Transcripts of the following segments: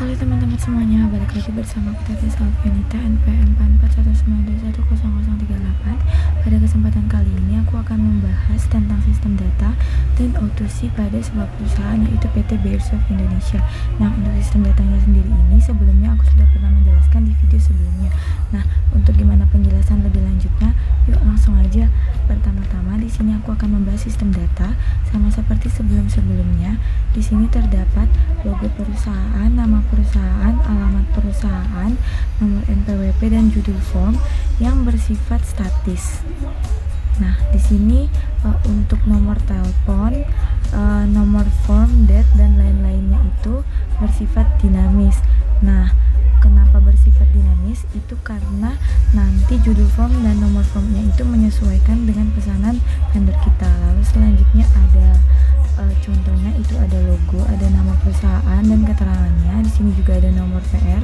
Halo teman-teman semuanya, balik lagi bersama aku Tete Salvianita NPM 44192100038. Pada kesempatan kali ini aku akan membahas tentang sistem data dan O2C pada sebuah perusahaan, yaitu PT Beiersdorf Indonesia. Nah, untuk sistem datanya sendiri ini sebelumnya aku sudah pernah menjelaskan di video sebelumnya. Nah, untuk gimana penjelasan lebih lanjutnya, yuk langsung aja. Pertama-tama di sini aku akan membahas sistem data sama seperti sebelum-sebelumnya. Di sini terdapat logo perusahaan, nama perusahaan, alamat perusahaan, nomor NPWP dan judul form yang bersifat statis. Nah, di sini untuk nomor telepon, nomor form, date dan lain-lainnya itu bersifat dinamis. Nah, kenapa bersifat dinamis? Itu karena nanti judul form dan nomor formnya itu menyesuaikan dengan pesanan vendor kita. Lalu selanjutnya ada contohnya itu ada logo, ada nama perusahaan dan keterangannya. Di sini juga ada nomor PR,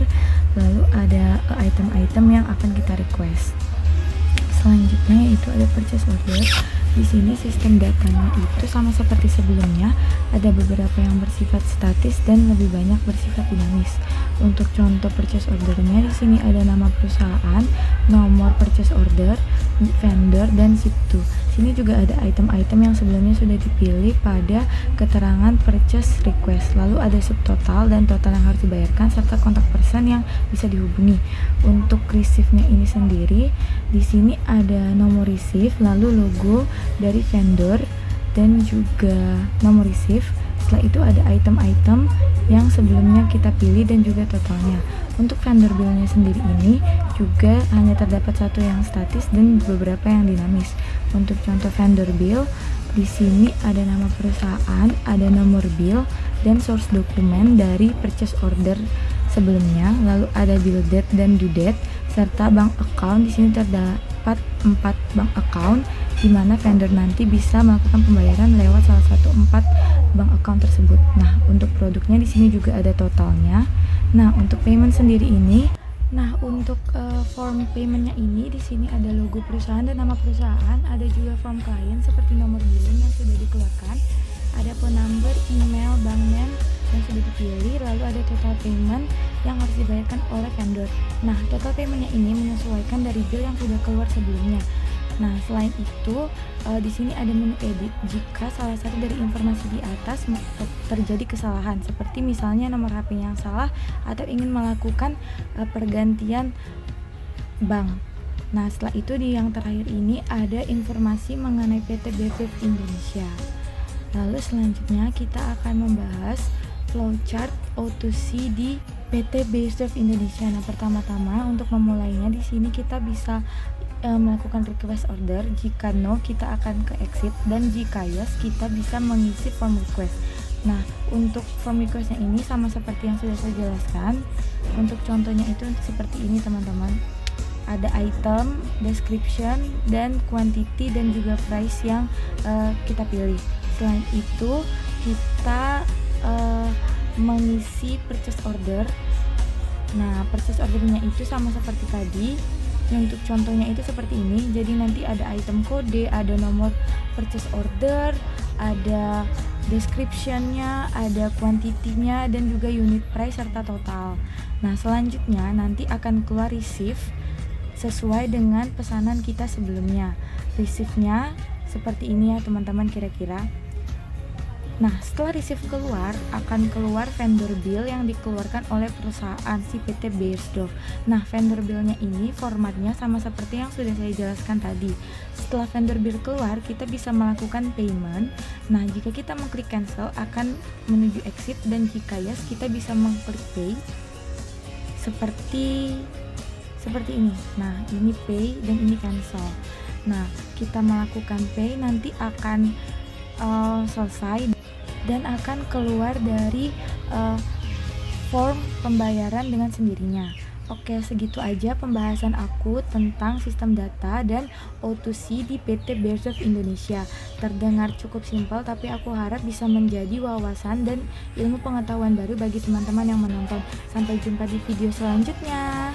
lalu ada item-item yang akan kita request. Selanjutnya yaitu ada purchase order. Di sini sistem datanya itu sama seperti sebelumnya, ada beberapa yang bersifat statis dan lebih banyak bersifat dinamis. Untuk contoh purchase ordernya di sini ada nama perusahaan, nomor purchase order, vendor dan ship to. Sini juga ada item-item yang sebelumnya sudah dipilih pada keterangan purchase request. Lalu ada subtotal dan total yang harus dibayarkan serta kontak person yang bisa dihubungi. Untuk receive-nya ini sendiri, di sini ada nomor receive, lalu logo dari vendor dan juga nomor receive. Setelah itu ada item-item yang sebelumnya kita pilih dan juga totalnya. Untuk vendor bill-nya sendiri ini juga hanya terdapat satu yang statis dan beberapa yang dinamis. Untuk contoh vendor bill, di sini ada nama perusahaan, ada nomor bill dan source dokumen dari purchase order sebelumnya. Lalu ada bill date dan due date serta bank account. Di sini terdapat 4 bank account di mana vendor nanti bisa melakukan pembayaran lewat salah satu 4 bank account tersebut. Nah, untuk produknya di sini juga ada totalnya. Nah, untuk payment sendiri ini, untuk form paymentnya ini di sini ada logo perusahaan dan nama perusahaan, ada juga form klien seperti nomor billing yang sudah dikeluarkan, ada phone number, email, bank name yang sudah dipilih, lalu ada total payment yang harus dibayarkan oleh vendor. Nah, total paymentnya ini menyesuaikan dari bill yang sudah keluar sebelumnya. Nah, selain itu di sini ada menu edit jika salah satu dari informasi di atas terjadi kesalahan, seperti misalnya nomor HP yang salah atau ingin melakukan pergantian bank. Nah, setelah itu di yang terakhir ini ada informasi mengenai PT Beiersdorf Indonesia. Lalu selanjutnya kita akan membahas flowchart O2C di PT Beiersdorf Indonesia. Nah, pertama-tama untuk memulainya di sini kita bisa melakukan request order. Jika no, kita akan ke exit, dan jika yes, kita bisa mengisi form request. Nah, untuk form requestnya ini sama seperti yang sudah saya jelaskan. Untuk contohnya itu seperti ini teman-teman, ada item, description, dan quantity dan juga price yang kita pilih. Selain itu kita mengisi purchase order. Nah, purchase ordernya itu sama seperti tadi. Untuk contohnya itu seperti ini. Jadi nanti ada item kode, ada nomor purchase order, ada description-nya, ada quantity-nya dan juga unit price serta total. Nah, selanjutnya nanti akan keluar receive sesuai dengan pesanan kita sebelumnya. Receive-nya seperti ini ya teman-teman kira-kira. Nah, setelah receive keluar, akan keluar vendor bill yang dikeluarkan oleh perusahaan si PT Beiersdorf. Nah, vendor bill-nya ini formatnya sama seperti yang sudah saya jelaskan tadi. Setelah vendor bill keluar, kita bisa melakukan payment. Nah, jika kita mengklik cancel akan menuju exit, dan jika yes, kita bisa mengklik pay seperti ini. Nah, ini pay dan ini cancel. Nah, kita melakukan pay nanti akan selesai dan akan keluar dari form pembayaran dengan sendirinya. Oke, segitu aja pembahasan aku tentang sistem data dan O2C di PT Beiersdorf Indonesia. Terdengar cukup simpel, tapi aku harap bisa menjadi wawasan dan ilmu pengetahuan baru bagi teman-teman yang menonton. Sampai jumpa di video selanjutnya.